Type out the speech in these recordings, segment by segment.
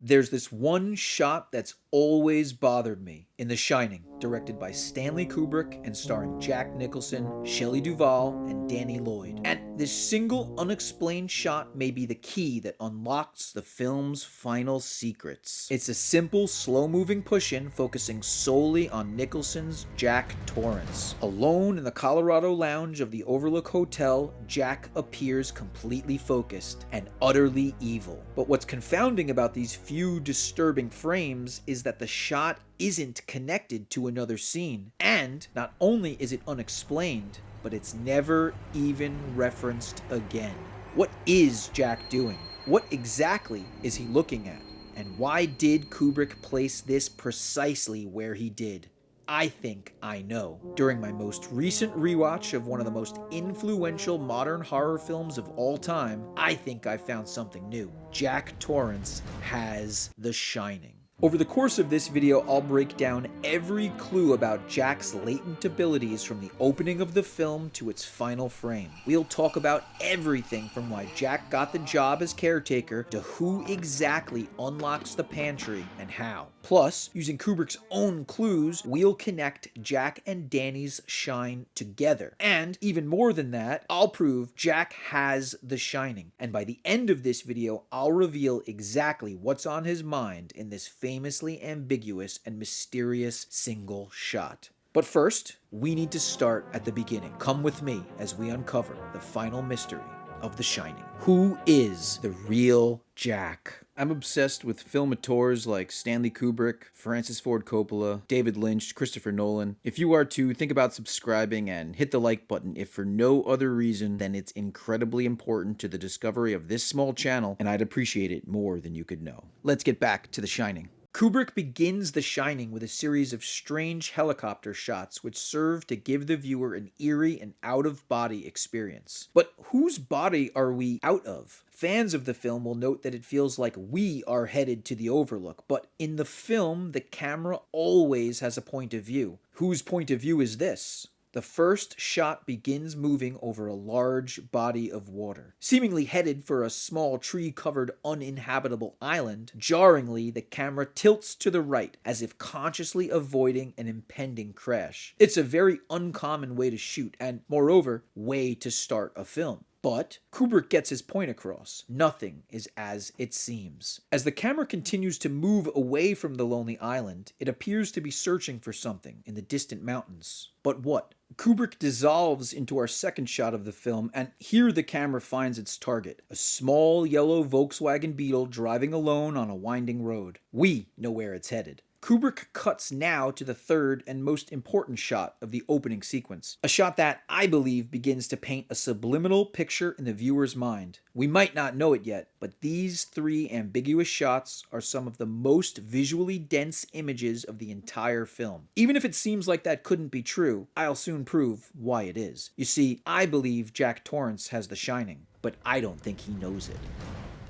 There's this one shot that's always bothered me in The Shining, directed by Stanley Kubrick and starring Jack Nicholson, Shelley Duvall, and Danny Loyd. And this single unexplained shot may be the key that unlocks the film's final secrets. It's a simple, slow-moving push-in focusing solely on Nicholson's Jack Torrance. Alone in the Colorado lounge of the Overlook Hotel, Jack appears completely focused and utterly evil. But what's confounding about these few disturbing frames is that the shot isn't connected to another scene. And not only is it unexplained, but it's never even referenced again. What is Jack doing? What exactly is he looking at? And why did Kubrick place this precisely where he did? I think I know. During my most recent rewatch of one of the most influential modern horror films of all time, I think I found something new. Jack Torrance has The Shining. Over the course of this video, I'll break down every clue about Jack's latent abilities from the opening of the film to its final frame. We'll talk about everything from why Jack got the job as caretaker to who exactly unlocks the pantry and how. Plus, using Kubrick's own clues, we'll connect Jack and Danny's shine together. And even more than that, I'll prove Jack has The Shining. And by the end of this video, I'll reveal exactly what's on his mind in this famously ambiguous and mysterious single shot. But first, we need to start at the beginning. Come with me as we uncover the final mystery of The Shining. Who is the real Jack? I'm obsessed with filmmateurs like Stanley Kubrick, Francis Ford Coppola, David Lynch, Christopher Nolan. If you are too, think about subscribing and hit the like button if for no other reason than it's incredibly important to the discovery of this small channel, and I'd appreciate it more than you could know. Let's get back to The Shining. Kubrick begins The Shining with a series of strange helicopter shots which serve to give the viewer an eerie and out-of-body experience. But whose body are we out of? Fans of the film will note that it feels like we are headed to the Overlook, but in the film, the camera always has a point of view. Whose point of view is this? The first shot begins moving over a large body of water. Seemingly headed for a small tree-covered uninhabitable island, jarringly the camera tilts to the right as if consciously avoiding an impending crash. It's a very uncommon way to shoot and, moreover, way to start a film. But Kubrick gets his point across. Nothing is as it seems. As the camera continues to move away from the lonely island, it appears to be searching for something in the distant mountains. But what? Kubrick dissolves into our second shot of the film, and here the camera finds its target, a small yellow Volkswagen Beetle driving alone on a winding road. We know where it's headed. Kubrick cuts now to the third and most important shot of the opening sequence. A shot that, I believe, begins to paint a subliminal picture in the viewer's mind. We might not know it yet, but these three ambiguous shots are some of the most visually dense images of the entire film. Even if it seems like that couldn't be true, I'll soon prove why it is. You see, I believe Jack Torrance has The Shining, but I don't think he knows it.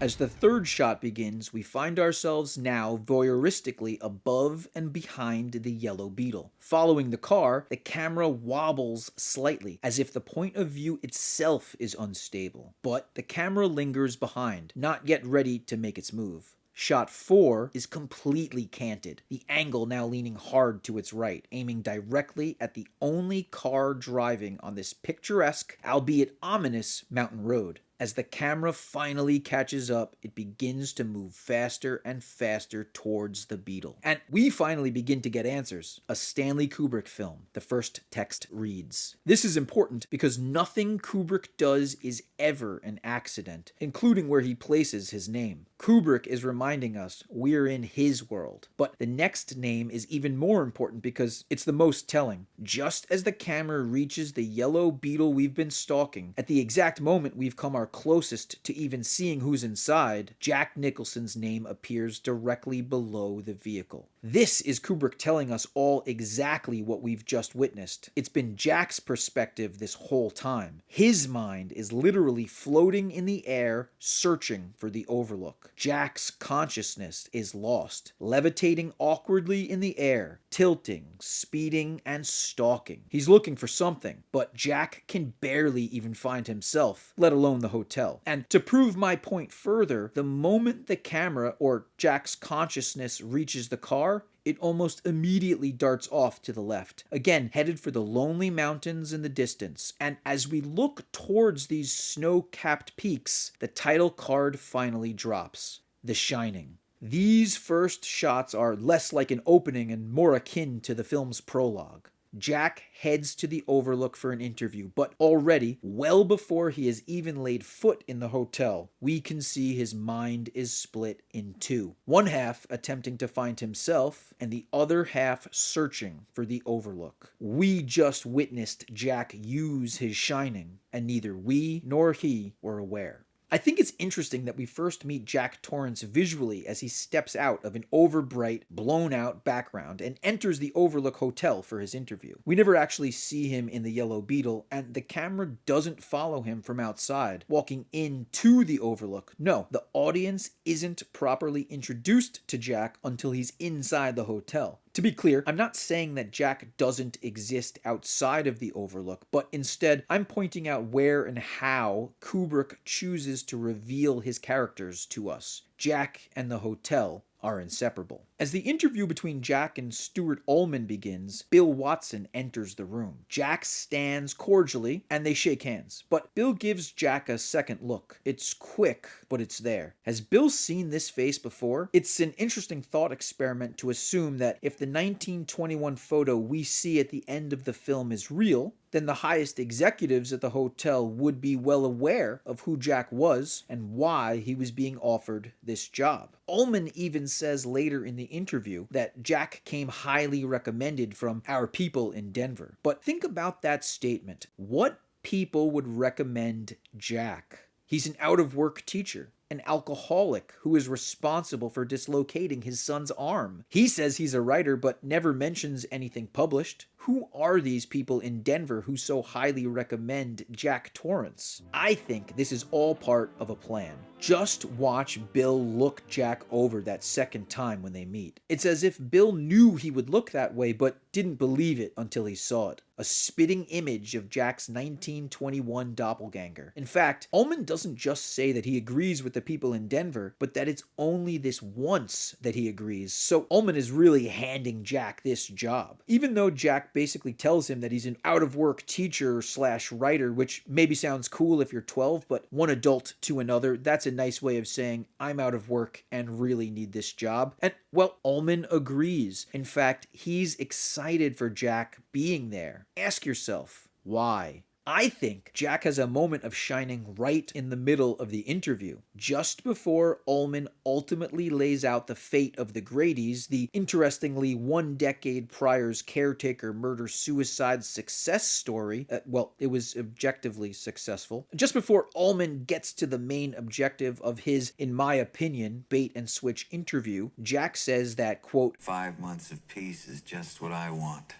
As the third shot begins, we find ourselves now voyeuristically above and behind the yellow beetle. Following the car, the camera wobbles slightly, as if the point of view itself is unstable. But the camera lingers behind, not yet ready to make its move. Shot 4 is completely canted, the angle now leaning hard to its right, aiming directly at the only car driving on this picturesque, albeit ominous, mountain road. As the camera finally catches up, it begins to move faster and faster towards the beetle. And we finally begin to get answers. A Stanley Kubrick film, the first text reads. This is important because nothing Kubrick does is ever an accident, including where he places his name. Kubrick is reminding us we're in his world. But the next name is even more important because it's the most telling. Just as the camera reaches the yellow beetle we've been stalking, at the exact moment we've come our closest to even seeing who's inside, Jack Nicholson's name appears directly below the vehicle. This is Kubrick telling us all exactly what we've just witnessed. It's been Jack's perspective this whole time. His mind is literally floating in the air, searching for the Overlook. Jack's consciousness is lost, levitating awkwardly in the air, tilting, speeding, and stalking. He's looking for something, but Jack can barely even find himself, let alone the hotel. And to prove my point further, the moment the camera or Jack's consciousness reaches the car, it almost immediately darts off to the left, again headed for the lonely mountains in the distance. And as we look towards these snow-capped peaks, the title card finally drops. The Shining. These first shots are less like an opening and more akin to the film's prologue. Jack heads to the Overlook for an interview, but already, well before he has even laid foot in the hotel, we can see his mind is split in two. One half attempting to find himself, and the other half searching for the Overlook. We just witnessed Jack use his shining, and neither we nor he were aware. I think it's interesting that we first meet Jack Torrance visually as he steps out of an overbright, blown-out background and enters the Overlook Hotel for his interview. We never actually see him in the Yellow Beetle, and the camera doesn't follow him from outside, walking into the Overlook. No, the audience isn't properly introduced to Jack until he's inside the hotel. To be clear, I'm not saying that Jack doesn't exist outside of the Overlook, but instead, I'm pointing out where and how Kubrick chooses to reveal his characters to us. Jack and the hotel are inseparable. As the interview between Jack and Stuart Ullman begins, Bill Watson enters the room. Jack stands cordially, and they shake hands. But Bill gives Jack a second look. It's quick, but it's there. Has Bill seen this face before? It's an interesting thought experiment to assume that if the 1921 photo we see at the end of the film is real, then the highest executives at the hotel would be well aware of who Jack was and why he was being offered this job. Ullman even says later in the interview that Jack came highly recommended from our people in Denver. But think about that statement. What people would recommend Jack? He's an out-of-work teacher, an alcoholic who is responsible for dislocating his son's arm. He says he's a writer but never mentions anything published. Who are these people in Denver who so highly recommend Jack Torrance? I think this is all part of a plan. Just watch Bill look Jack over that second time when they meet. It's as if Bill knew he would look that way but didn't believe it until he saw it. A spitting image of Jack's 1921 doppelganger. In fact, Ullman doesn't just say that he agrees with the people in Denver, but that it's only this once that he agrees. So Ullman is really handing Jack this job. Even though Jack basically tells him that he's an out-of-work teacher slash writer, which maybe sounds cool if you're 12, but one adult to another, that's a nice way of saying, I'm out of work and really need this job. And, well, Ullman agrees. In fact, he's excited for Jack being there. Ask yourself, why? I think Jack has a moment of shining right in the middle of the interview, just before Ullman ultimately lays out the fate of the Gradys, the interestingly 1 decade prior's caretaker murder-suicide success story. Well, it was objectively successful. Just before Ullman gets to the main objective of his, in my opinion, bait-and-switch interview, Jack says that, quote, 5 months of peace is just what I want.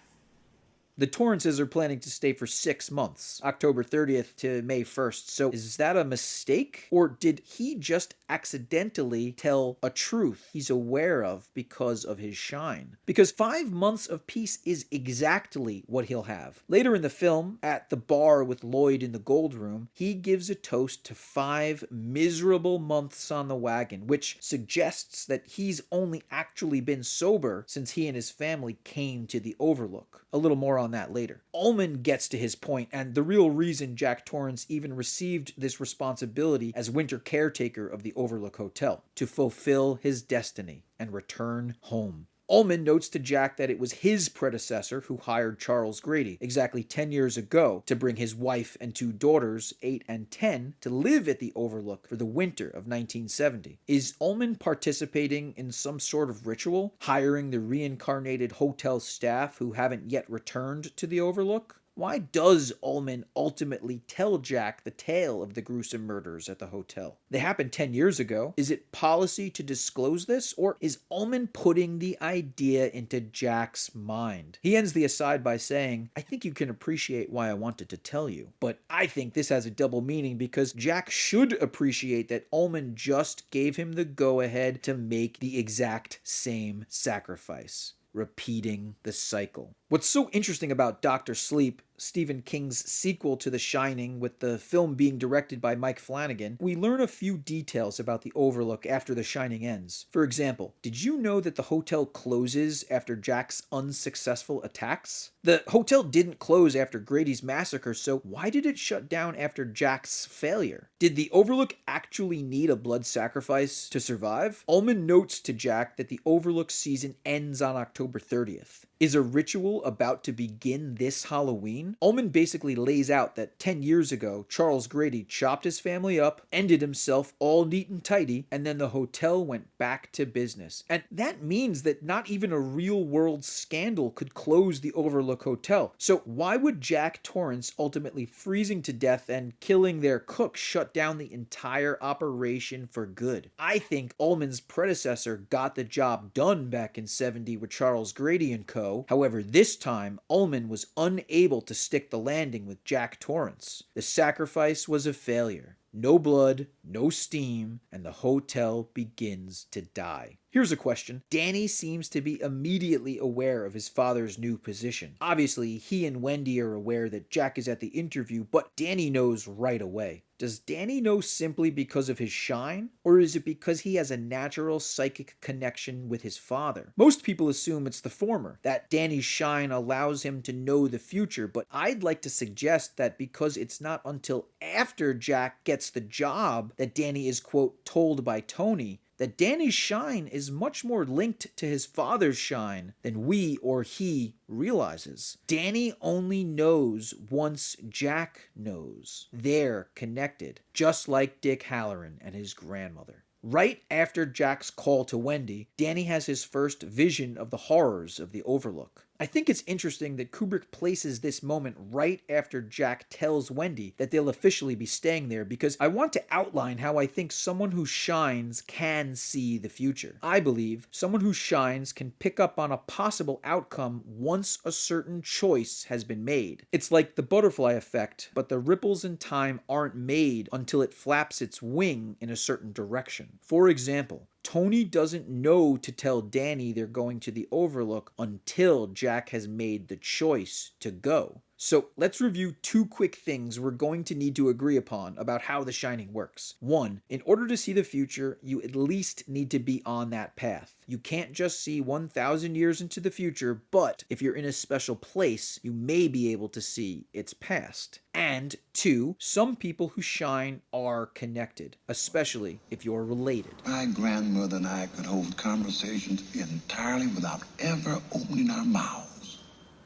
The Torrances are planning to stay for 6 months, October 30th to May 1st. So is that a mistake? Or did he just accidentally tell a truth he's aware of because of his shine? Because 5 months of peace is exactly what he'll have. Later in the film, at the bar with Loyd in the Gold Room, he gives a toast to 5 miserable months on the wagon, which suggests that he's only actually been sober since he and his family came to the Overlook. A little more on that later. Ullman gets to his point, and the real reason Jack Torrance even received this responsibility as winter caretaker of the Overlook Hotel, to fulfill his destiny and return home. Ullman notes to Jack that it was his predecessor who hired Charles Grady exactly 10 years ago to bring his wife and 2 daughters, 8 and 10, to live at the Overlook for the winter of 1970. Is Ullman participating in some sort of ritual, hiring the reincarnated hotel staff who haven't yet returned to the Overlook? Why does Ullman ultimately tell Jack the tale of the gruesome murders at the hotel? They happened 10 years ago. Is it policy to disclose this, or is Ullman putting the idea into Jack's mind? He ends the aside by saying, I think you can appreciate why I wanted to tell you. But I think this has a double meaning because Jack should appreciate that Ullman just gave him the go-ahead to make the exact same sacrifice. Repeating the cycle. What's so interesting about Dr. Sleep Stephen King's sequel to The Shining, with the film being directed by Mike Flanagan, we learn a few details about the Overlook after The Shining ends. For example, did you know that the hotel closes after Jack's unsuccessful attacks? The hotel didn't close after Grady's massacre, so why did it shut down after Jack's failure? Did the Overlook actually need a blood sacrifice to survive? Ullman notes to Jack that the Overlook season ends on October 30th. Is a ritual about to begin this Halloween? Ullman basically lays out that 10 years ago, Charles Grady chopped his family up, ended himself all neat and tidy, and then the hotel went back to business. And that means that not even a real-world scandal could close the Overlook Hotel. So why would Jack Torrance ultimately freezing to death and killing their cook shut down the entire operation for good? I think Ullman's predecessor got the job done back in '70 with Charles Grady and co. However, this time, Ullman was unable to stick the landing with Jack Torrance. The sacrifice was a failure. No blood, no steam, and the hotel begins to die. Here's a question. Danny seems to be immediately aware of his father's new position. Obviously, he and Wendy are aware that Jack is at the interview, but Danny knows right away. Does Danny know simply because of his shine? Or is it because he has a natural psychic connection with his father? Most people assume it's the former, that Danny's shine allows him to know the future, but I'd like to suggest that because it's not until after Jack gets the job that Danny is, quote, told by Tony that Danny's shine is much more linked to his father's shine than we or he realizes. Danny only knows once Jack knows. They're connected, just like Dick Halloran and his grandmother. Right after Jack's call to Wendy, Danny has his first vision of the horrors of the Overlook. I think it's interesting that Kubrick places this moment right after Jack tells Wendy that they'll officially be staying there, because I want to outline how I think someone who shines can see the future. I believe someone who shines can pick up on a possible outcome once a certain choice has been made. It's like the butterfly effect, but the ripples in time aren't made until it flaps its wing in a certain direction. For example, Tony doesn't know to tell Danny they're going to the Overlook until Jack has made the choice to go. So let's review two quick things we're going to need to agree upon about how The Shining works. One, in order to see the future, you at least need to be on that path. You can't just see 1,000 years into the future, but if you're in a special place, you may be able to see its past. And two, some people who shine are connected, especially if you're related. My grandmother and I could hold conversations entirely without ever opening our mouths.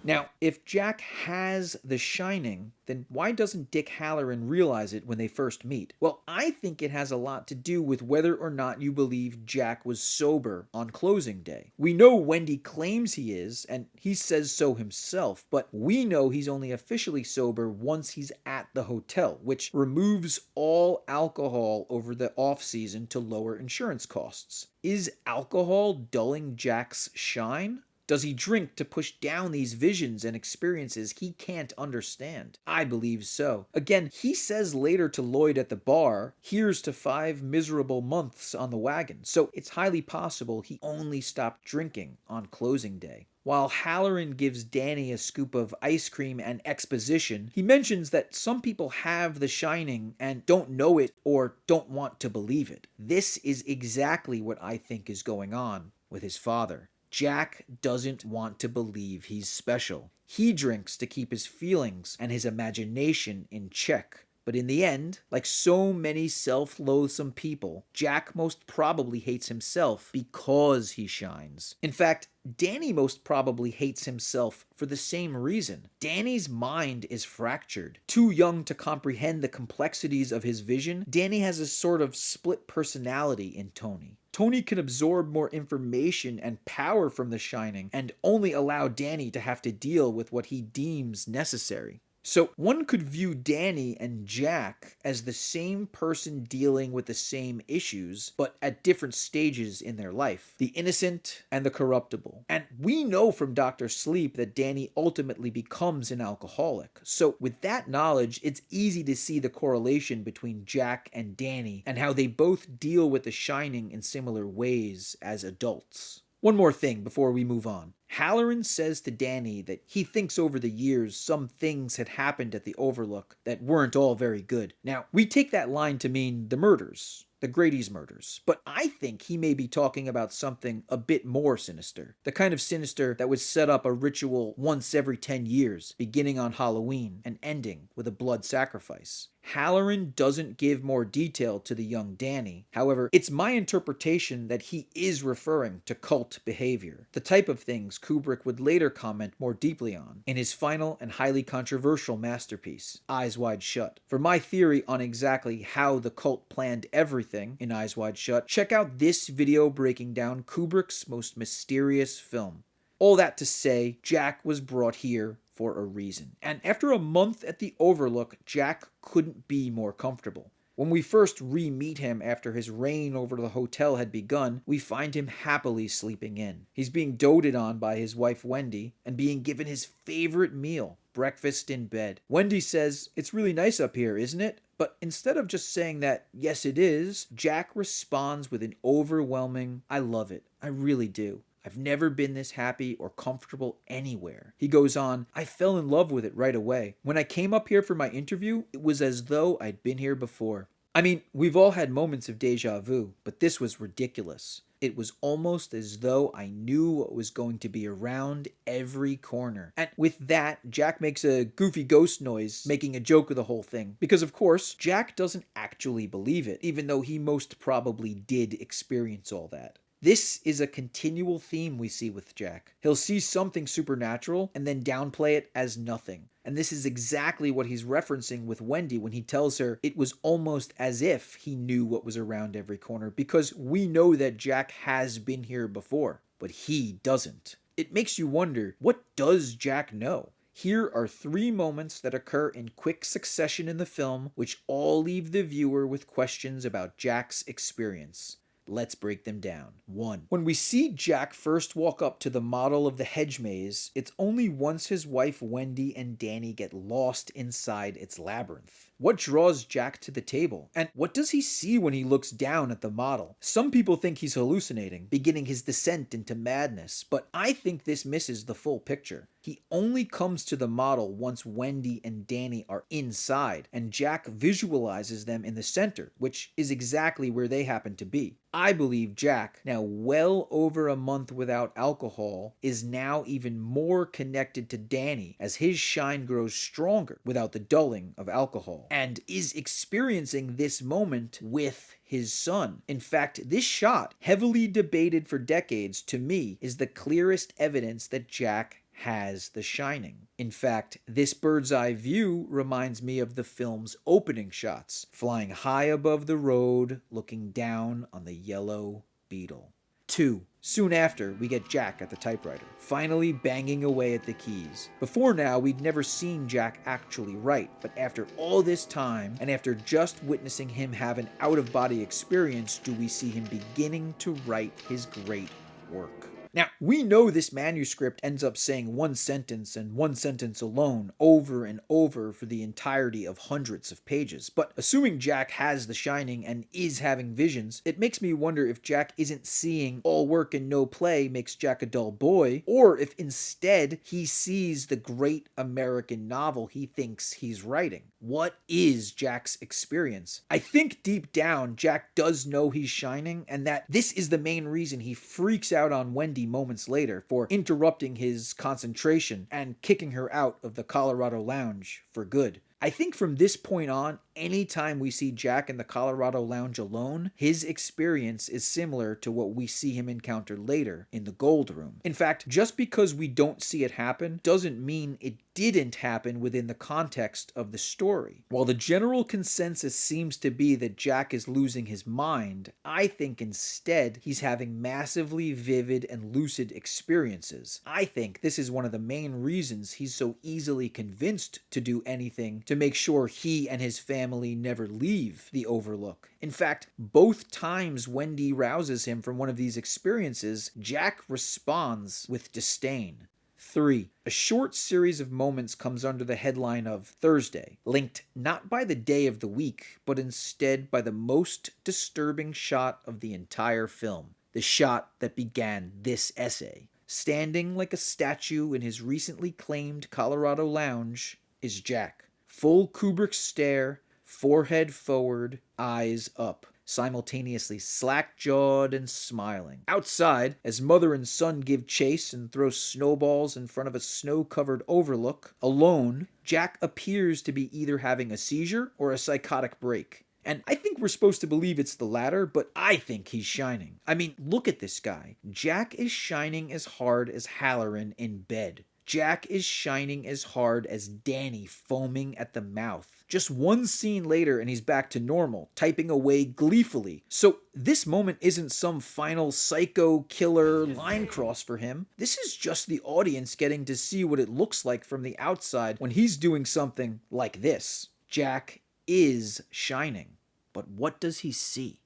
Now, if Jack has the shining, then why doesn't Dick Halloran realize it when they first meet? Well, I think it has a lot to do with whether or not you believe Jack was sober on closing day. We know Wendy claims he is, and he says so himself, but we know he's only officially sober once he's at the hotel, which removes all alcohol over the off-season to lower insurance costs. Is alcohol dulling Jack's shine? Does he drink to push down these visions and experiences he can't understand? I believe so. Again, he says later to Loyd at the bar, "Here's to 5 miserable months on the wagon." So it's highly possible he only stopped drinking on closing day. While Halloran gives Danny a scoop of ice cream and exposition, he mentions that some people have the shining and don't know it or don't want to believe it. This is exactly what I think is going on with his father. Jack doesn't want to believe he's special. He drinks to keep his feelings and his imagination in check. But in the end, like so many self-loathsome people, Jack most probably hates himself because he shines. In fact, Danny most probably hates himself for the same reason. Danny's mind is fractured. Too young to comprehend the complexities of his vision, Danny has a sort of split personality in Tony. Tony can absorb more information and power from The Shining and only allow Danny to have to deal with what he deems necessary. So one could view Danny and Jack as the same person dealing with the same issues, but at different stages in their life. The innocent and the corruptible. And we know from Dr. Sleep that Danny ultimately becomes an alcoholic. So with that knowledge, it's easy to see the correlation between Jack and Danny and how they both deal with The Shining in similar ways as adults. One more thing before we move on. Halloran says to Danny that he thinks over the years some things had happened at the Overlook that weren't all very good. Now, we take that line to mean the murders, the Grady's murders, but I think he may be talking about something a bit more sinister. The kind of sinister that would set up a ritual once every 10 years, beginning on Halloween and ending with a blood sacrifice. Halloran doesn't give more detail to the young Danny. However, it's my interpretation that he is referring to cult behavior, the type of things Kubrick would later comment more deeply on in his final and highly controversial masterpiece, Eyes Wide Shut. For my theory on exactly how the cult planned everything in Eyes Wide Shut, check out this video breaking down Kubrick's most mysterious film. All that to say, Jack was brought here for a reason. And after a month at the Overlook, Jack couldn't be more comfortable. When we first re-meet him after his reign over the hotel had begun, we find him happily sleeping in. He's being doted on by his wife Wendy and being given his favorite meal, breakfast in bed. Wendy says, "It's really nice up here, isn't it?" But instead of just saying that, "Yes, it is," Jack responds with an overwhelming, "I love it. I really do. I've never been this happy or comfortable anywhere." He goes on, "I fell in love with it right away. When I came up here for my interview, it was as though I'd been here before." I mean, we've all had moments of deja vu, but this was ridiculous. It was almost as though I knew what was going to be around every corner. And with that, Jack makes a goofy ghost noise, making a joke of the whole thing. Because of course, Jack doesn't actually believe it, even though he most probably did experience all that. This is a continual theme we see with Jack. He'll see something supernatural and then downplay it as nothing. And this is exactly what he's referencing with Wendy when he tells her it was almost as if he knew what was around every corner, because we know that Jack has been here before, but he doesn't. It makes you wonder, what does Jack know? Here are 3 moments that occur in quick succession in the film, which all leave the viewer with questions about Jack's experience. Let's break them down. 1. When we see Jack first walk up to the model of the hedge maze, it's only once his wife Wendy and Danny get lost inside its labyrinth. What draws Jack to the table? And what does he see when he looks down at the model? Some people think he's hallucinating, beginning his descent into madness, but I think this misses the full picture. He only comes to the model once Wendy and Danny are inside, and Jack visualizes them in the center, which is exactly where they happen to be. I believe Jack, now well over a month without alcohol, is now even more connected to Danny as his shine grows stronger without the dulling of alcohol, and is experiencing this moment with his son. In fact, this shot, heavily debated for decades, to me is the clearest evidence that Jack has The Shining. In fact, this bird's eye view reminds me of the film's opening shots, flying high above the road, looking down on the yellow beetle. 2. Soon after, we get Jack at the typewriter, finally banging away at the keys. Before now, we'd never seen Jack actually write, but after all this time, and after just witnessing him have an out-of-body experience, do we see him beginning to write his great work. Now, we know this manuscript ends up saying one sentence and one sentence alone over and over for the entirety of hundreds of pages, but assuming Jack has The Shining and is having visions, it makes me wonder if Jack isn't seeing all work and no play makes Jack a dull boy, or if instead he sees the great American novel he thinks he's writing. What is Jack's experience? I think deep down Jack does know he's shining, and that this is the main reason he freaks out on Wendy moments later for interrupting his concentration and kicking her out of the Colorado Lounge for good. I think from this point on, anytime we see Jack in the Colorado Lounge alone, his experience is similar to what we see him encounter later in the Gold Room. In fact, just because we don't see it happen doesn't mean it didn't happen within the context of the story. While the general consensus seems to be that Jack is losing his mind, I think instead he's having massively vivid and lucid experiences. I think this is one of the main reasons he's so easily convinced to do anything to make sure he and his family never leave the Overlook. In fact, both times Wendy rouses him from one of these experiences, Jack responds with disdain. 3. A short series of moments comes under the headline of Thursday, linked not by the day of the week, but instead by the most disturbing shot of the entire film. the shot that began this essay. Standing like a statue in his recently claimed Colorado lounge is Jack. Full Kubrick stare, forehead forward, eyes up, simultaneously slack-jawed and smiling. Outside, as mother and son give chase and throw snowballs in front of a snow-covered overlook, alone, Jack appears to be either having a seizure or a psychotic break. And I think we're supposed to believe it's the latter, but I think he's shining. I mean, look at this guy. Jack is shining as hard as Halloran in bed. Jack is shining as hard as Danny foaming at the mouth. Just one scene later and he's back to normal, typing away gleefully. So this moment isn't some final psycho killer line cross for him. This is just the audience getting to see what it looks like from the outside when he's doing something like this. Jack is shining. But what does he see?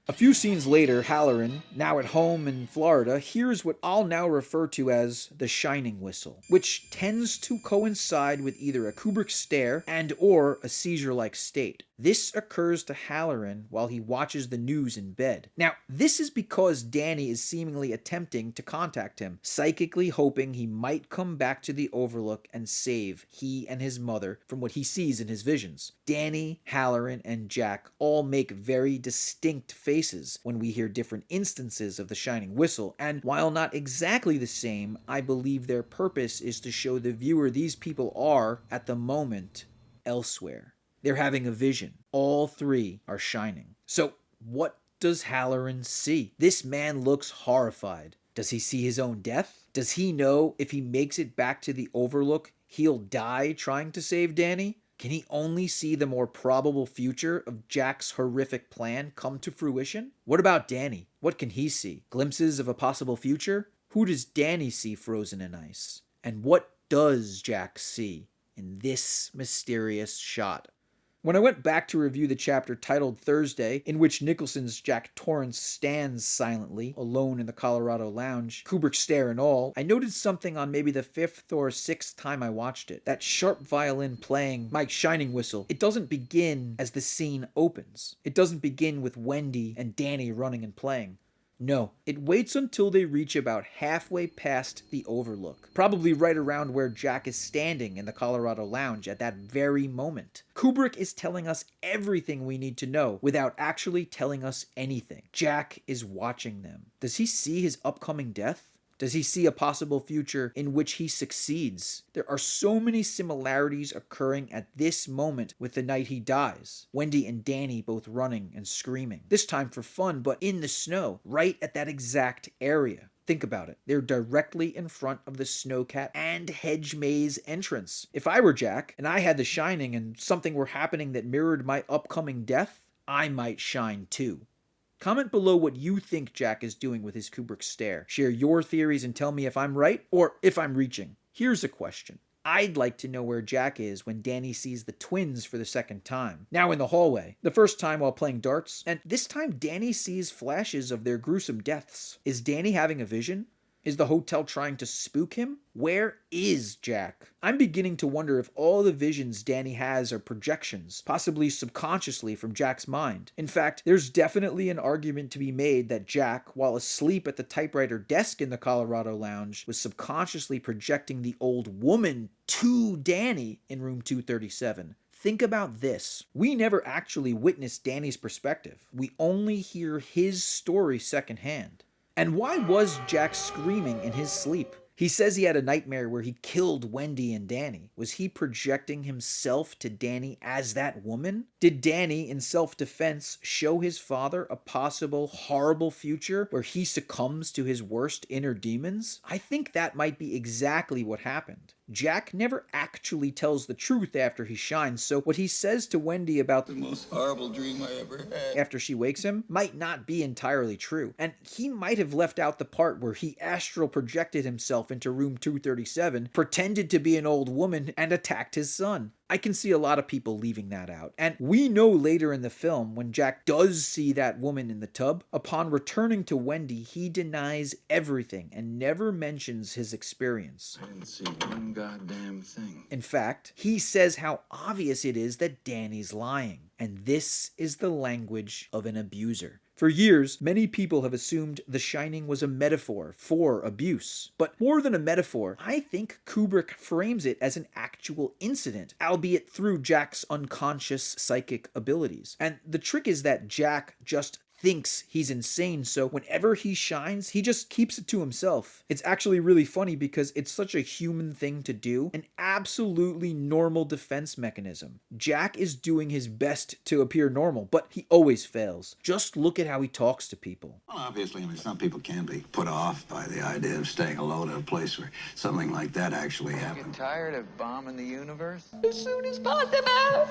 A few scenes later, Halloran, now at home in Florida, hears what I'll now refer to as the shining whistle, which tends to coincide with either a Kubrick stare and or a seizure-like state. This occurs to Halloran while he watches the news in bed. Now, this is because Danny is seemingly attempting to contact him, psychically hoping he might come back to the Overlook and save he and his mother from what he sees in his visions. Danny, Halloran, and Jack all make very distinct faces when we hear different instances of the shining whistle, and while not exactly the same, I believe their purpose is to show the viewer these people are, at the moment, elsewhere. They're having a vision. All three are shining. So, what does Halloran see? This man looks horrified. Does he see his own death? Does he know if he makes it back to the Overlook, he'll die trying to save Danny? Can he only see the more probable future of Jack's horrific plan come to fruition? What about Danny? What can he see? Glimpses of a possible future? Who does Danny see frozen in ice? And what does Jack see in this mysterious shot? When I went back to review the chapter titled Thursday, in which Nicholson's Jack Torrance stands silently, alone in the Colorado lounge, Kubrick stare and all, I noted something on maybe the 5th or 6th time I watched it. That sharp violin playing Mike's shining whistle, it doesn't begin as the scene opens. It doesn't begin with Wendy and Danny running and playing. No, it waits until they reach about halfway past the Overlook, probably right around where Jack is standing in the Colorado lounge at that very moment. Kubrick is telling us everything we need to know without actually telling us anything. Jack is watching them. Does he see his upcoming death? Does he see a possible future in which he succeeds? There are so many similarities occurring at this moment with the night he dies. Wendy and Danny both running and screaming. This time for fun, but in the snow, right at that exact area. Think about it. They're directly in front of the snowcat and hedge maze entrance. If I were Jack, and I had The Shining and something were happening that mirrored my upcoming death, I might shine too. Comment below what you think Jack is doing with his Kubrick stare. Share your theories and tell me if I'm right or if I'm reaching. Here's a question. I'd like to know where Jack is when Danny sees the twins for the second time. Now in the hallway. The first time while playing darts. And this time Danny sees flashes of their gruesome deaths. Is Danny having a vision? Is the hotel trying to spook him? Where is Jack? I'm beginning to wonder if all the visions Danny has are projections, possibly subconsciously from Jack's mind. In fact, there's definitely an argument to be made that Jack, while asleep at the typewriter desk in the Colorado lounge, was subconsciously projecting the old woman to Danny in room 237. Think about this. We never actually witnessed Danny's perspective. We only hear his story secondhand. And why was Jack screaming in his sleep? He says he had a nightmare where he killed Wendy and Danny. Was he projecting himself to Danny as that woman? Did Danny, in self-defense, show his father a possible horrible future where he succumbs to his worst inner demons? I think that might be exactly what happened. Jack never actually tells the truth after he shines, so what he says to Wendy about The most horrible dream I ever had. after she wakes him might not be entirely true. And he might have left out the part where he astral projected himself into room 237, pretended to be an old woman, and attacked his son. I can see a lot of people leaving that out. And we know later in the film, when Jack does see that woman in the tub, upon returning to Wendy, he denies everything and never mentions his experience. I didn't see one goddamn thing. In fact, he says how obvious it is that Danny's lying. And this is the language of an abuser. For years, many people have assumed The Shining was a metaphor for abuse. But more than a metaphor, I think Kubrick frames it as an actual incident, albeit through Jack's unconscious psychic abilities. And the trick is that Jack just thinks he's insane, so whenever he shines, he just keeps it to himself. It's actually really funny because it's such a human thing to do, an absolutely normal defense mechanism. Jack is doing his best to appear normal, but he always fails. Just look at how he talks to people. Well, obviously, some people can be put off by the idea of staying alone in a place where something like that actually happened. Get tired of bombing the universe? As soon as possible.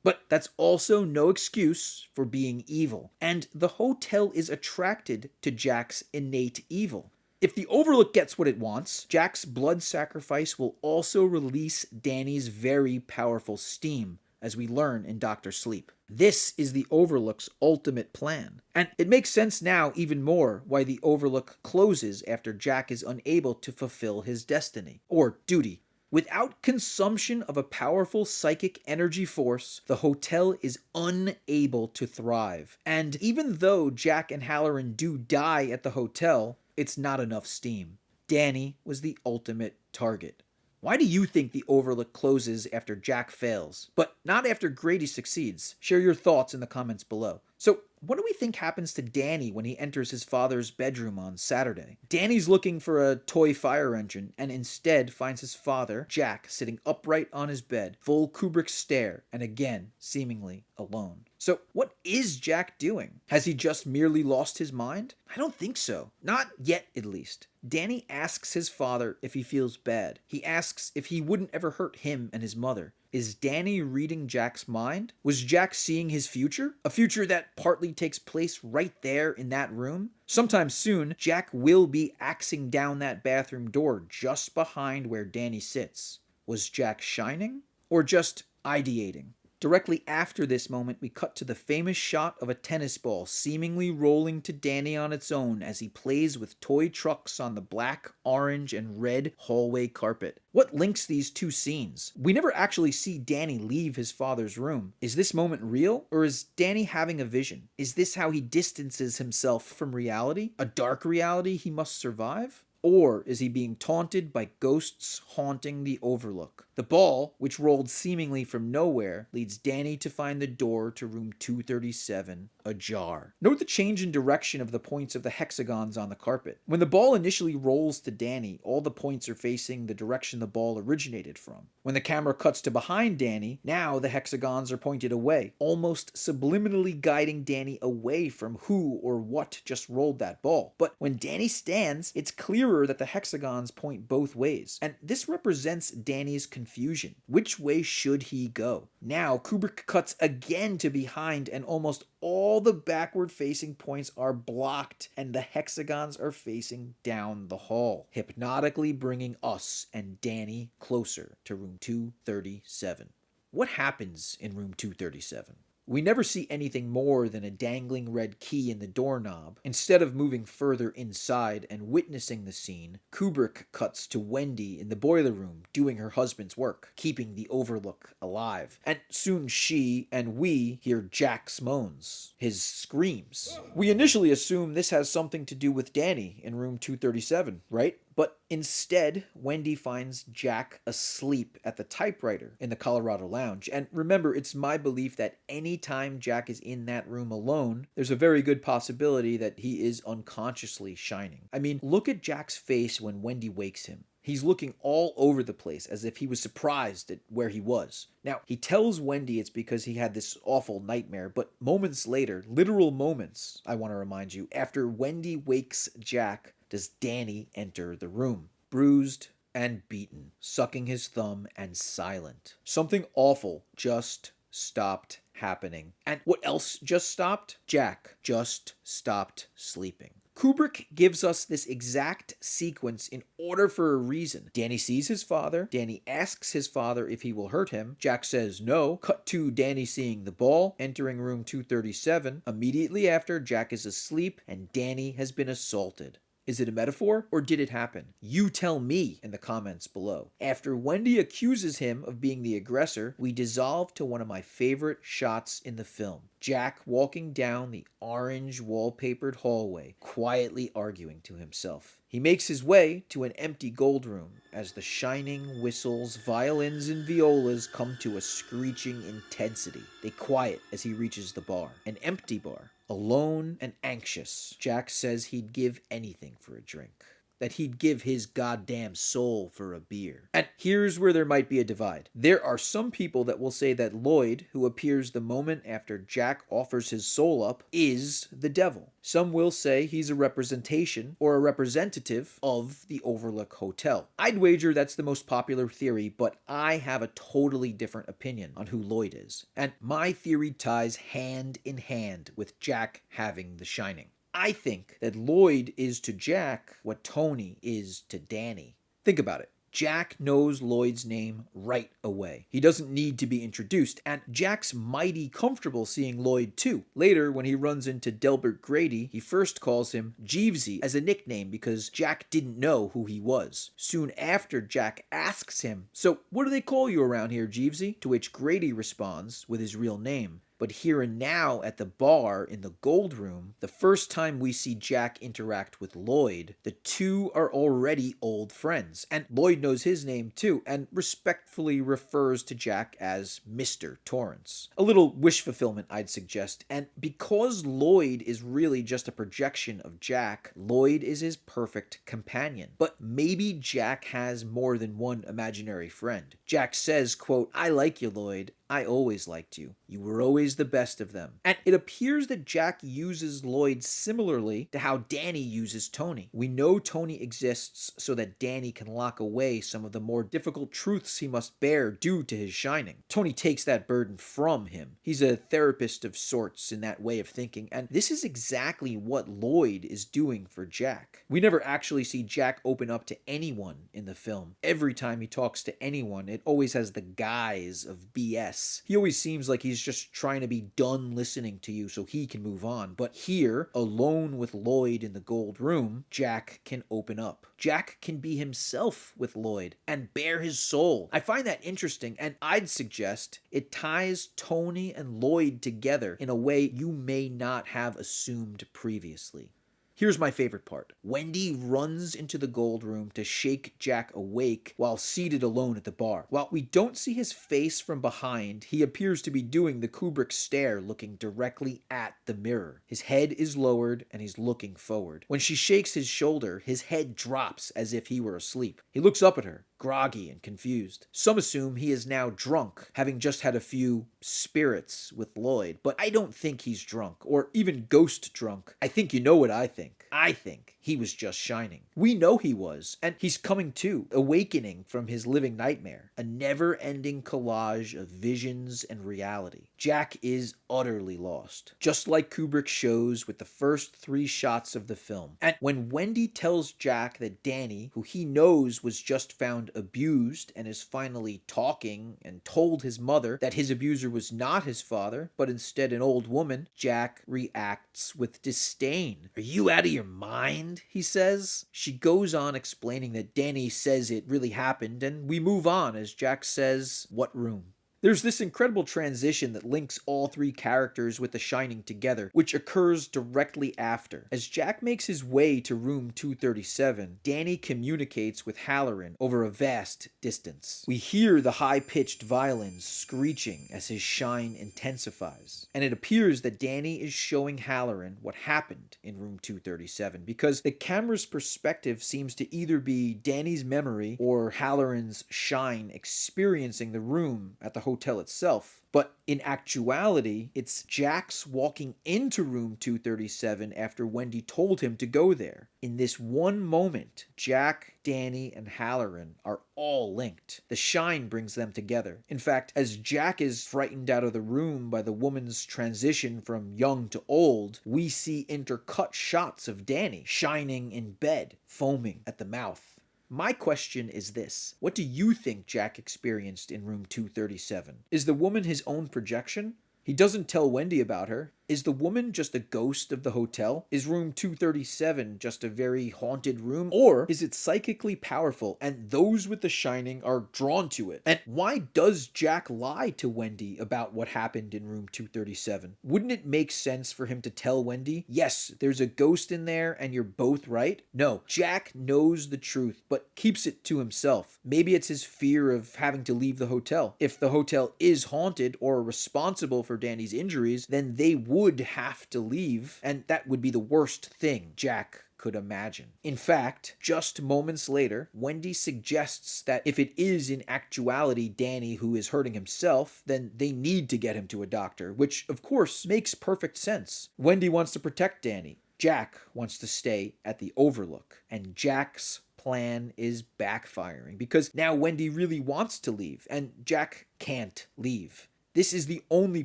But that's also no excuse for being evil. And the hotel is attracted to Jack's innate evil. If the Overlook gets what it wants, Jack's blood sacrifice will also release Danny's very powerful steam, as we learn in Dr. Sleep. This is the Overlook's ultimate plan. And it makes sense now even more why the Overlook closes after Jack is unable to fulfill his destiny, or duty. Without consumption of a powerful psychic energy force, the hotel is unable to thrive. And even though Jack and Halloran do die at the hotel, it's not enough steam. Danny was the ultimate target. Why do you think the Overlook closes after Jack fails, but not after Grady succeeds? Share your thoughts in the comments below. So, what do we think happens to Danny when he enters his father's bedroom on Saturday? Danny's looking for a toy fire engine and instead finds his father, Jack, sitting upright on his bed, full Kubrick stare, and again, seemingly alone. So, what is Jack doing? Has he just merely lost his mind? I don't think so. Not yet, at least. Danny asks his father if he feels bad. He asks if he wouldn't ever hurt him and his mother. Is Danny reading Jack's mind? Was Jack seeing his future? A future that partly takes place right there in that room? Sometime soon, Jack will be axing down that bathroom door just behind where Danny sits. Was Jack shining? Or just ideating? Directly after this moment, we cut to the famous shot of a tennis ball seemingly rolling to Danny on its own as he plays with toy trucks on the black, orange, and red hallway carpet. What links these two scenes? We never actually see Danny leave his father's room. Is this moment real? Or is Danny having a vision? Is this how he distances himself from reality? A dark reality he must survive? Or is he being taunted by ghosts haunting the Overlook? The ball, which rolled seemingly from nowhere, leads Danny to find the door to room 237 ajar. Note the change in direction of the points of the hexagons on the carpet. When the ball initially rolls to Danny, all the points are facing the direction the ball originated from. When the camera cuts to behind Danny, now the hexagons are pointed away, almost subliminally guiding Danny away from who or what just rolled that ball. But when Danny stands, it's clearer that the hexagons point both ways, and this represents Danny's confusion. Which way should he go? Now, Kubrick cuts again to behind, and almost all the backward-facing points are blocked, and the hexagons are facing down the hall, hypnotically bringing us and Danny closer to room 237. What happens in room 237? We never see anything more than a dangling red key in the doorknob. Instead of moving further inside and witnessing the scene, Kubrick cuts to Wendy in the boiler room doing her husband's work, keeping the Overlook alive. And soon she and we hear Jack's moans, his screams. We initially assume this has something to do with Danny in room 237, right? But instead, Wendy finds Jack asleep at the typewriter in the Colorado Lounge. And remember, it's my belief that anytime Jack is in that room alone, there's a very good possibility that he is unconsciously shining. I mean, look at Jack's face when Wendy wakes him. He's looking all over the place as if he was surprised at where he was. Now, he tells Wendy it's because he had this awful nightmare, but moments later, literal moments, I want to remind you, after Wendy wakes Jack, does Danny enter the room, bruised and beaten, sucking his thumb and silent. Something awful just stopped happening. And what else just stopped? Jack just stopped sleeping. Kubrick gives us this exact sequence in order for a reason. Danny sees his father. Danny asks his father if he will hurt him. Jack says no. Cut to Danny seeing the ball, entering room 237. Immediately after, Jack is asleep and Danny has been assaulted. Is it a metaphor, or did it happen? You tell me in the comments below. After Wendy accuses him of being the aggressor, we dissolve to one of my favorite shots in the film. Jack walking down the orange wallpapered hallway, quietly arguing to himself. He makes his way to an empty gold room as the shining whistles, violins, and violas come to a screeching intensity. They quiet as he reaches the bar. An empty bar. Alone and anxious, Jack says he'd give anything for a drink. That he'd give his goddamn soul for a beer. And here's where there might be a divide. There are some people that will say that Loyd, who appears the moment after Jack offers his soul up, is the devil. Some will say he's a representation or a representative of the Overlook Hotel. I'd wager that's the most popular theory, but I have a totally different opinion on who Loyd is. And my theory ties hand in hand with Jack having The Shining. I think that Loyd is to Jack what Tony is to Danny. Think about it. Jack knows Loyd's name right away. He doesn't need to be introduced, and Jack's mighty comfortable seeing Loyd too. Later, when he runs into Delbert Grady, he first calls him Jeevesy as a nickname because Jack didn't know who he was. Soon after, Jack asks him, "So what do they call you around here, Jeevesy?" To which Grady responds with his real name. But here and now at the bar in the gold room, the first time we see Jack interact with Loyd, the two are already old friends. And Loyd knows his name too, and respectfully refers to Jack as Mr. Torrance. A little wish fulfillment, I'd suggest. And because Loyd is really just a projection of Jack, Loyd is his perfect companion. But maybe Jack has more than one imaginary friend. Jack says, quote, "I like you, Loyd. I always liked you. You were always the best of them." And it appears that Jack uses Loyd similarly to how Danny uses Tony. We know Tony exists so that Danny can lock away some of the more difficult truths he must bear due to his shining. Tony takes that burden from him. He's a therapist of sorts in that way of thinking, and this is exactly what Loyd is doing for Jack. We never actually see Jack open up to anyone in the film. Every time he talks to anyone, it always has the guise of BS. He always seems like he's just trying to be done listening to you so he can move on. But here, alone with Loyd in the gold room, Jack can open up. Jack can be himself with Loyd and bare his soul. I find that interesting, and I'd suggest it ties Tony and Loyd together in a way you may not have assumed previously. Here's my favorite part. Wendy runs into the gold room to shake Jack awake while seated alone at the bar. While we don't see his face from behind, he appears to be doing the Kubrick stare, looking directly at the mirror. His head is lowered and he's looking forward. When she shakes his shoulder, his head drops as if he were asleep. He looks up at her, groggy and confused. Some assume he is now drunk, having just had a few spirits with Loyd, but I don't think he's drunk, or even ghost drunk. I think you know what I think. I think he was just shining. We know he was, and he's coming to, awakening from his living nightmare, a never-ending collage of visions and reality. Jack is utterly lost, just like Kubrick shows with the first 3 shots of the film. And when Wendy tells Jack that Danny, who he knows was just found abused and is finally talking and told his mother that his abuser was not his father, but instead an old woman, Jack reacts with disdain. "Are you out of your mind?" he says. She goes on explaining that Danny says it really happened, and we move on as Jack says, "What room?" There's this incredible transition that links all 3 characters with The Shining together, which occurs directly after. As Jack makes his way to room 237, Danny communicates with Halloran over a vast distance. We hear the high-pitched violins screeching as his shine intensifies, and it appears that Danny is showing Halloran what happened in room 237, because the camera's perspective seems to either be Danny's memory or Halloran's shine experiencing the room at the hotel itself. But in actuality, it's Jack's walking into room 237 after Wendy told him to go there. In this one moment, Jack, Danny, and Halloran are all linked. The shine brings them together. In fact, as Jack is frightened out of the room by the woman's transition from young to old, we see intercut shots of Danny shining in bed, foaming at the mouth. My question is this. What do you think Jack experienced in room 237? Is the woman his own projection? He doesn't tell Wendy about her. Is the woman just a ghost of the hotel? Is room 237 just a very haunted room? Or is it psychically powerful and those with the shining are drawn to it? And why does Jack lie to Wendy about what happened in room 237? Wouldn't it make sense for him to tell Wendy, yes, there's a ghost in there and you're both right? No, Jack knows the truth but keeps it to himself. Maybe it's his fear of having to leave the hotel. If the hotel is haunted or responsible for Danny's injuries, then they would have to leave, and that would be the worst thing Jack could imagine. In fact, just moments later, Wendy suggests that if it is in actuality Danny who is hurting himself, then they need to get him to a doctor, which of course makes perfect sense. Wendy wants to protect Danny. Jack wants to stay at the Overlook, and Jack's plan is backfiring because now Wendy really wants to leave, and Jack can't leave. This is the only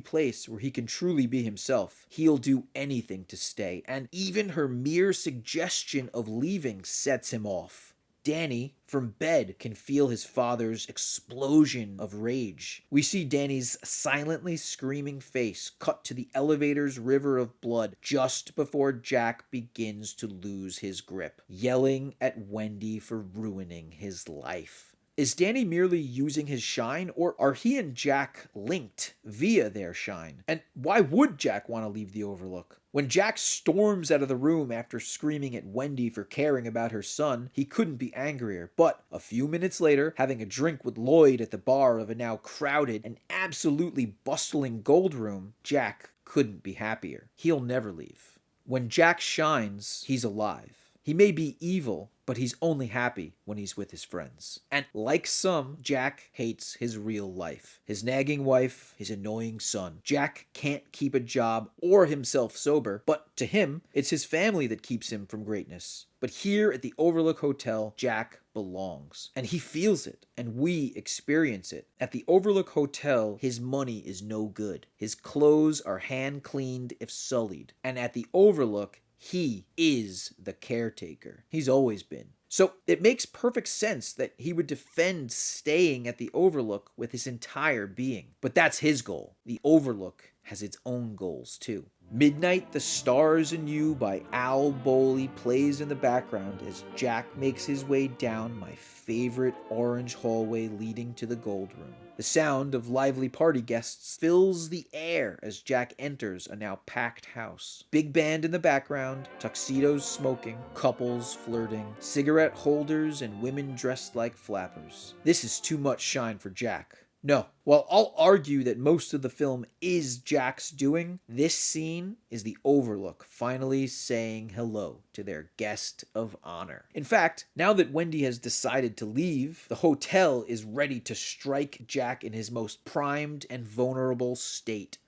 place where he can truly be himself. He'll do anything to stay, and even her mere suggestion of leaving sets him off. Danny, from bed, can feel his father's explosion of rage. We see Danny's silently screaming face cut to the elevator's river of blood just before Jack begins to lose his grip, yelling at Wendy for ruining his life. Is Danny merely using his shine, or are he and Jack linked via their shine? And why would Jack want to leave the Overlook? When Jack storms out of the room after screaming at Wendy for caring about her son, he couldn't be angrier. But a few minutes later, having a drink with Loyd at the bar of a now crowded and absolutely bustling gold room, Jack couldn't be happier. He'll never leave. When Jack shines, he's alive. He may be evil, but he's only happy when he's with his friends. And like some, Jack hates his real life. His nagging wife, his annoying son. Jack can't keep a job or himself sober, but to him, it's his family that keeps him from greatness. But here at the Overlook Hotel, Jack belongs. And he feels it, and we experience it. At the Overlook Hotel, his money is no good. His clothes are hand-cleaned if sullied. And at the Overlook, he is the caretaker. He's always been. So it makes perfect sense that he would defend staying at the Overlook with his entire being. But that's his goal. The Overlook has its own goals too. Midnight, the Stars and You by Al Bowley plays in the background as Jack makes his way down my favorite orange hallway leading to the gold room. The sound of lively party guests fills the air as Jack enters a now packed house. Big band in the background, tuxedos smoking, couples flirting, cigarette holders, and women dressed like flappers. This is too much shine for Jack. No, while I'll argue that most of the film is Jack's doing, this scene is the Overlook finally saying hello to their guest of honor. In fact, now that Wendy has decided to leave, the hotel is ready to strike Jack in his most primed and vulnerable state.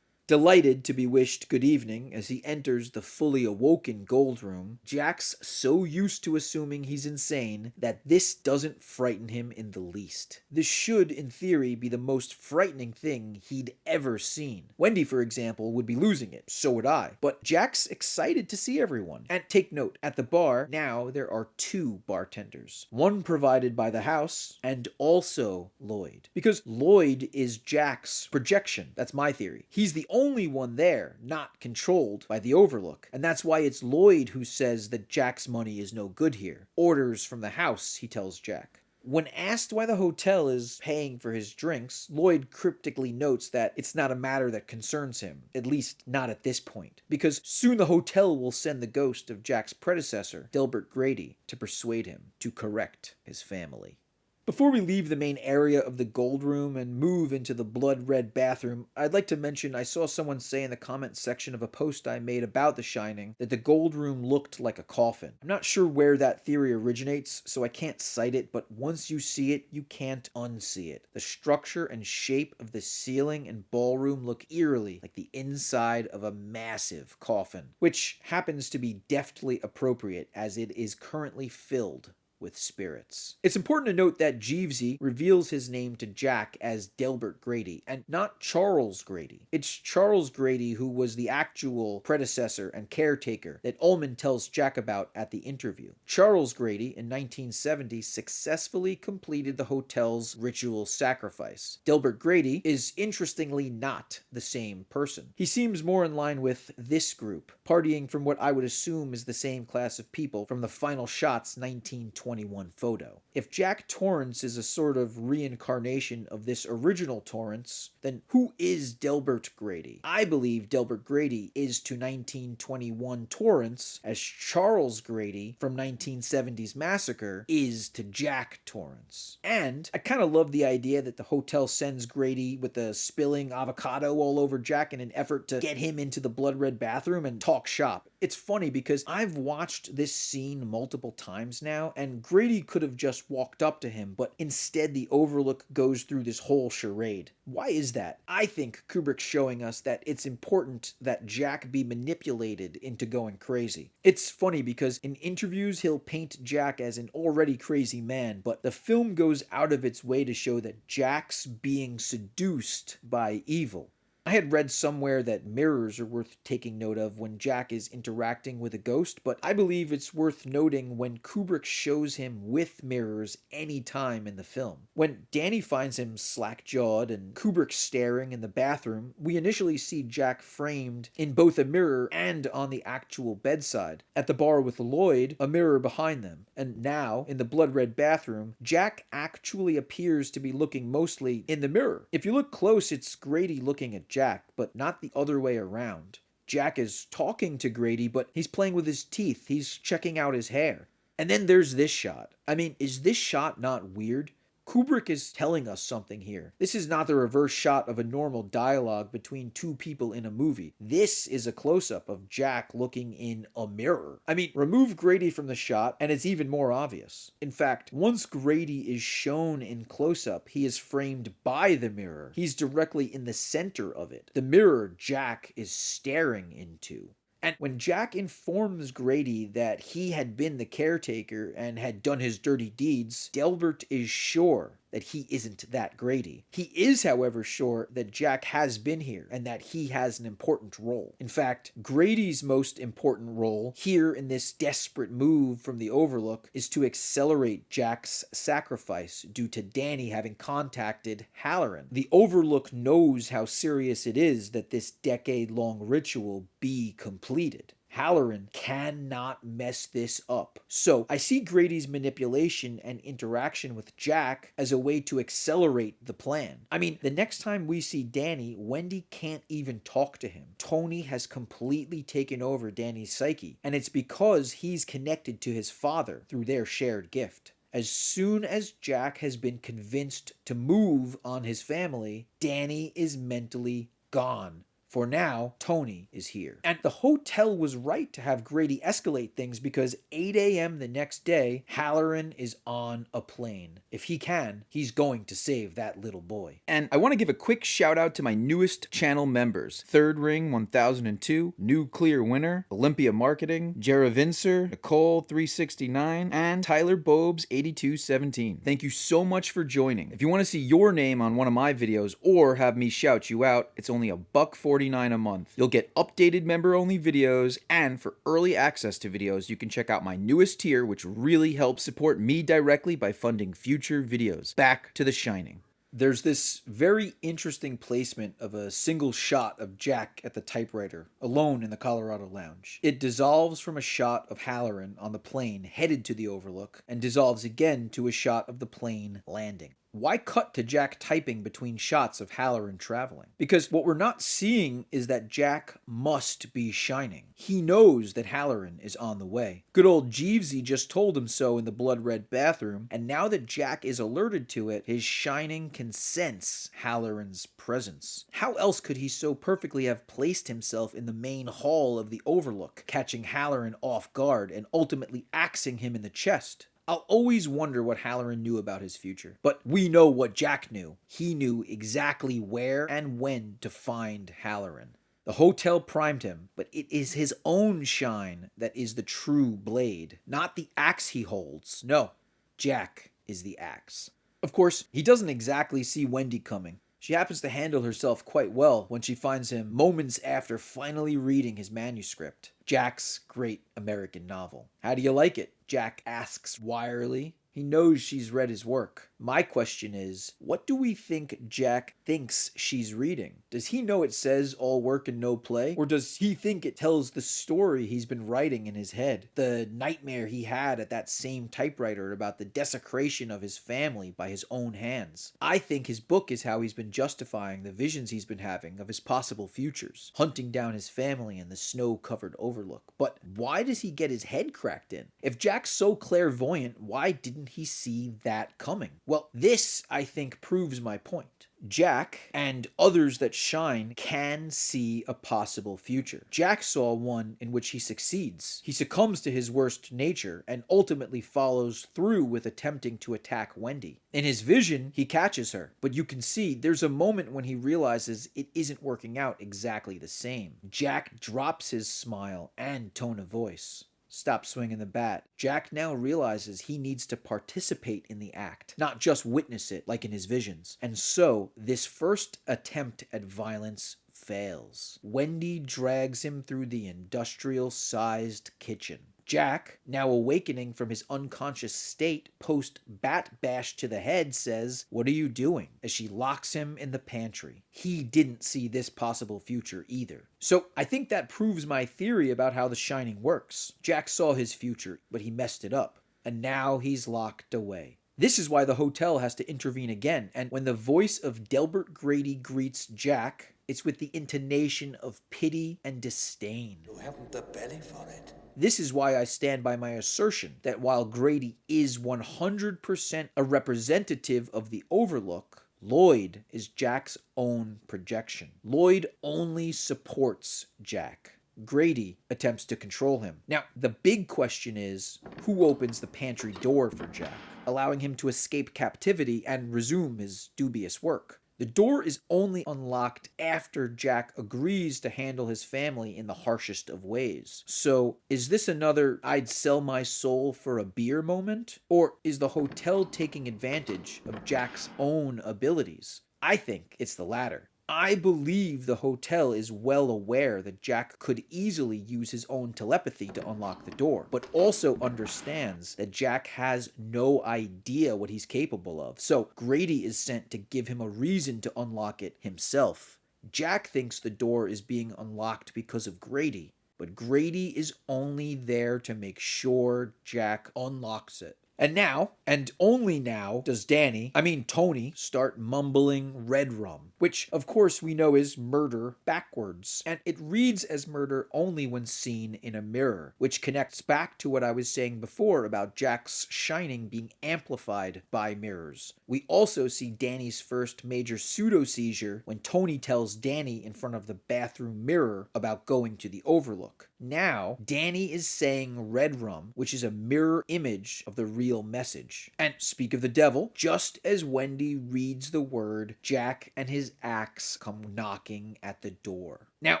Delighted to be wished good evening as he enters the fully awoken gold room, Jack's so used to assuming he's insane that this doesn't frighten him in the least. This should, in theory, be the most frightening thing he'd ever seen. Wendy, for example, would be losing it, so would I. But Jack's excited to see everyone. And take note, at the bar, now there are 2 bartenders. One provided by the house, and also Loyd. Because Loyd is Jack's projection. That's my theory. He's the only one there, not controlled by the Overlook. And that's why it's Loyd who says that Jack's money is no good here. Orders from the house, he tells Jack. When asked why the hotel is paying for his drinks, Loyd cryptically notes that it's not a matter that concerns him, at least not at this point, because soon the hotel will send the ghost of Jack's predecessor, Delbert Grady, to persuade him to correct his family. Before we leave the main area of the gold room and move into the blood-red bathroom, I'd like to mention I saw someone say in the comment section of a post I made about The Shining that the gold room looked like a coffin. I'm not sure where that theory originates, so I can't cite it, but once you see it, you can't unsee it. The structure and shape of the ceiling and ballroom look eerily like the inside of a massive coffin, which happens to be deftly appropriate as it is currently filled with spirits. It's important to note that Jeevesy reveals his name to Jack as Delbert Grady, and not Charles Grady. It's Charles Grady who was the actual predecessor and caretaker that Ullman tells Jack about at the interview. Charles Grady, in 1970, successfully completed the hotel's ritual sacrifice. Delbert Grady is interestingly not the same person. He seems more in line with this group, partying from what I would assume is the same class of people from the Final Shots 1921 photo. If Jack Torrance is a sort of reincarnation of this original Torrance, then who is Delbert Grady? I believe Delbert Grady is to 1921 Torrance as Charles Grady from 1970's Massacre is to Jack Torrance. And I kind of love the idea that the hotel sends Grady with the spilling avocado all over Jack in an effort to get him into the blood red bathroom and talk shop. It's funny because I've watched this scene multiple times now, and Grady could have just walked up to him, but instead the Overlook goes through this whole charade. Why is that? I think Kubrick's showing us that it's important that Jack be manipulated into going crazy. It's funny because in interviews he'll paint Jack as an already crazy man, but the film goes out of its way to show that Jack's being seduced by evil. I had read somewhere that mirrors are worth taking note of when Jack is interacting with a ghost, but I believe it's worth noting when Kubrick shows him with mirrors any time in the film. When Danny finds him slack-jawed and Kubrick staring in the bathroom, we initially see Jack framed in both a mirror and on the actual bedside. At the bar with Loyd, a mirror behind them. And now, in the blood-red bathroom, Jack actually appears to be looking mostly in the mirror. If you look close, it's Grady looking at Jack, but not the other way around. Jack is talking to Grady, but he's playing with his teeth. He's checking out his hair. And then there's this shot. I mean, is this shot not weird? Kubrick is telling us something here. This is not the reverse shot of a normal dialogue between two people in a movie. This is a close-up of Jack looking in a mirror. I mean, remove Grady from the shot and it's even more obvious. In fact, once Grady is shown in close-up, he is framed by the mirror. He's directly in the center of it. The mirror Jack is staring into. And when Jack informs Grady that he had been the caretaker and had done his dirty deeds, Delbert is sure that he isn't that Grady. He is, however, sure that Jack has been here and that he has an important role. In fact, Grady's most important role here in this desperate move from the Overlook is to accelerate Jack's sacrifice due to Danny having contacted Halloran. The Overlook knows how serious it is that this decade-long ritual be completed. Halloran cannot mess this up. So I see Grady's manipulation and interaction with Jack as a way to accelerate the plan. I mean, the next time we see Danny, Wendy can't even talk to him. Tony has completely taken over Danny's psyche, and it's because he's connected to his father through their shared gift. As soon as Jack has been convinced to move on his family, Danny is mentally gone. For now, Tony is here. And the hotel was right to have Grady escalate things because 8 a.m. the next day, Halloran is on a plane. If he can, he's going to save that little boy. And I want to give a quick shout out to my newest channel members. Third Ring 1002, New Clear Winner, Olympia Marketing, Jera Vincer, Nicole 369, and Tyler Bobes 8217. Thank you so much for joining. If you want to see your name on one of my videos or have me shout you out, it's only $1.49 a month. You'll get updated member-only videos, and for early access to videos, you can check out my newest tier, which really helps support me directly by funding future videos. Back to The Shining. There's this very interesting placement of a single shot of Jack at the typewriter, alone in the Colorado Lounge. It dissolves from a shot of Halloran on the plane headed to the Overlook, and dissolves again to a shot of the plane landing. Why cut to Jack typing between shots of Halloran traveling? Because what we're not seeing is that Jack must be shining. He knows that Halloran is on the way. Good old Jeevesy just told him so in the blood-red bathroom, and now that Jack is alerted to it, his shining can sense Halloran's presence. How else could he so perfectly have placed himself in the main hall of the Overlook, catching Halloran off guard and ultimately axing him in the chest? I'll always wonder what Halloran knew about his future. But we know what Jack knew. He knew exactly where and when to find Halloran. The hotel primed him, but it is his own shine that is the true blade, not the axe he holds. No, Jack is the axe. Of course, he doesn't exactly see Wendy coming. She happens to handle herself quite well when she finds him moments after finally reading his manuscript, Jack's great American novel. "How do you like it?" Jack asks wryly. He knows she's read his work. My question is, what do we think Jack thinks she's reading? Does he know it says all work and no play? Or does he think it tells the story he's been writing in his head? The nightmare he had at that same typewriter about the desecration of his family by his own hands. I think his book is how he's been justifying the visions he's been having of his possible futures, hunting down his family in the snow-covered overlook. But why does he get his head cracked in? If Jack's so clairvoyant, why didn't he see that coming? Well, this, I think, proves my point. Jack, and others that shine, can see a possible future. Jack saw one in which he succeeds. He succumbs to his worst nature and ultimately follows through with attempting to attack Wendy. In his vision, he catches her, but you can see there's a moment when he realizes it isn't working out exactly the same. Jack drops his smile and tone of voice. Stop swinging the bat. Jack now realizes he needs to participate in the act, not just witness it like in his visions. And so, this first attempt at violence fails. Wendy drags him through the industrial-sized kitchen. Jack, now awakening from his unconscious state post-bat bash to the head, says, "What are you doing?" as she locks him in the pantry. He didn't see this possible future either. So I think that proves my theory about how The Shining works. Jack saw his future, but he messed it up. And now he's locked away. This is why the hotel has to intervene again, and when the voice of Delbert Grady greets Jack, it's with the intonation of pity and disdain. You haven't the belly for it. This is why I stand by my assertion that while Grady is 100% a representative of the Overlook, Loyd is Jack's own projection. Loyd only supports Jack. Grady attempts to control him. Now, the big question is, who opens the pantry door for Jack, allowing him to escape captivity and resume his dubious work? The door is only unlocked after Jack agrees to handle his family in the harshest of ways. So, is this another "I'd sell my soul for a beer" moment? Or is the hotel taking advantage of Jack's own abilities? I think it's the latter. I believe the hotel is well aware that Jack could easily use his own telepathy to unlock the door, but also understands that Jack has no idea what he's capable of, so Grady is sent to give him a reason to unlock it himself. Jack thinks the door is being unlocked because of Grady, but Grady is only there to make sure Jack unlocks it. And now, and only now, does Tony, start mumbling red rum, which of course we know is murder backwards. And it reads as murder only when seen in a mirror, which connects back to what I was saying before about Jack's shining being amplified by mirrors. We also see Danny's first major pseudo-seizure when Tony tells Danny in front of the bathroom mirror about going to the Overlook. Now, Danny is saying red rum, which is a mirror image of the real message. And speak of the devil, just as Wendy reads the word, Jack and his axe come knocking at the door. Now,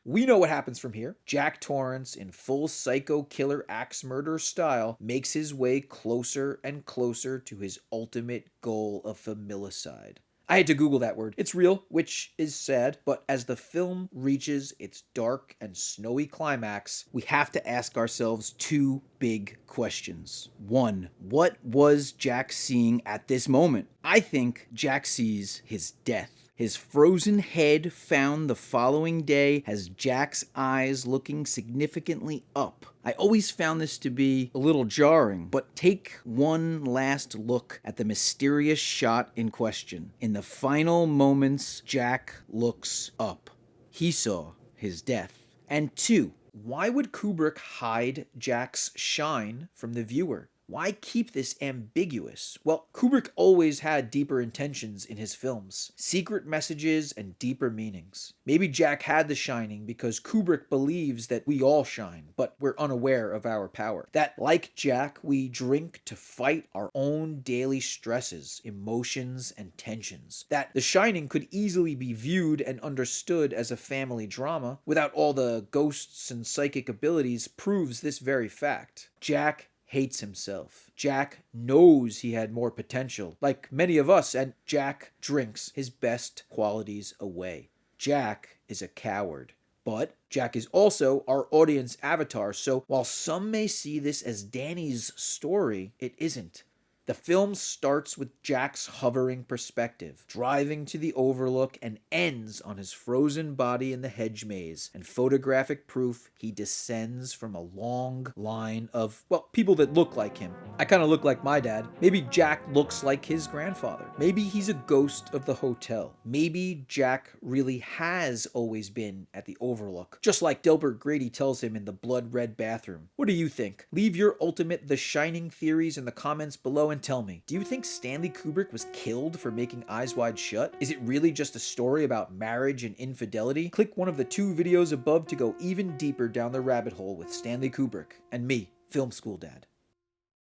we know what happens from here. Jack Torrance, in full psycho killer axe murder style, makes his way closer and closer to his ultimate goal of familicide. I had to Google that word. It's real, which is sad, but as the film reaches its dark and snowy climax, we have to ask ourselves two big questions. One, what was Jack seeing at this moment? I think Jack sees his death. His frozen head found the following day has Jack's eyes looking significantly up. I always found this to be a little jarring, but take one last look at the mysterious shot in question. In the final moments, Jack looks up. He saw his death. And two, why would Kubrick hide Jack's shine from the viewer? Why keep this ambiguous? Well, Kubrick always had deeper intentions in his films, secret messages and deeper meanings. Maybe Jack had the shining because Kubrick believes that we all shine, but we're unaware of our power. That, like Jack, we drink to fight our own daily stresses, emotions, and tensions. That The Shining could easily be viewed and understood as a family drama without all the ghosts and psychic abilities proves this very fact. Jack hates himself. Jack knows he had more potential, like many of us, and Jack drinks his best qualities away. Jack is a coward. But Jack is also our audience avatar, so while some may see this as Danny's story, it isn't. The film starts with Jack's hovering perspective, driving to the overlook, and ends on his frozen body in the hedge maze, and photographic proof he descends from a long line of, well, people that look like him. I kind of look like my dad. Maybe Jack looks like his grandfather. Maybe he's a ghost of the hotel. Maybe Jack really has always been at the overlook, just like Delbert Grady tells him in the blood-red bathroom. What do you think? Leave your ultimate The Shining theories in the comments below and tell me, do you think Stanley Kubrick was killed for making Eyes Wide Shut? Is it really just a story about marriage and infidelity? Click one of the 2 videos above to go even deeper down the rabbit hole with Stanley Kubrick and me, Film School Dad.